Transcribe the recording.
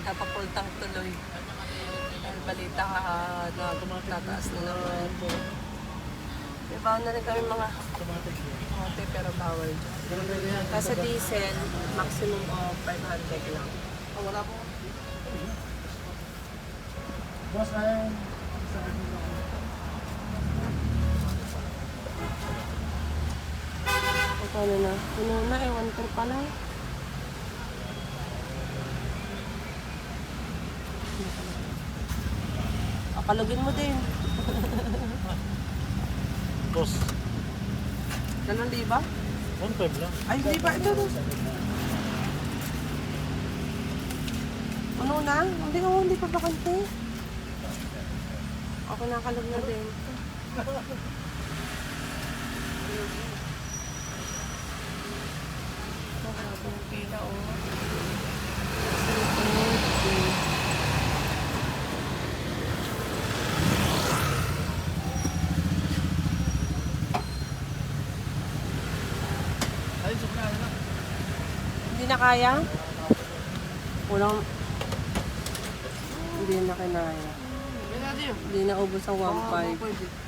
Napapultang tuloy. Dahil balita na tataas na naman. Diba na rin kami mga kote pero bawal dyan. Kasi diesel, maximum of 500 lang. Oh, wala po. Boss, ay Paano na? Puno na eh, 1 pa lang. Akalugin mo din. boss. 2,000? 1.5 lang. Ay, hindi ba? Ito. Ano na? Hindi pa bakante. Ako nakalog na din. Grabe yung pila, oh. Ay, sukla na. Hindi na kaya? Kulang. Hindi na kinaya. Hindi natin yun. Hindi na ubos ang 1.5.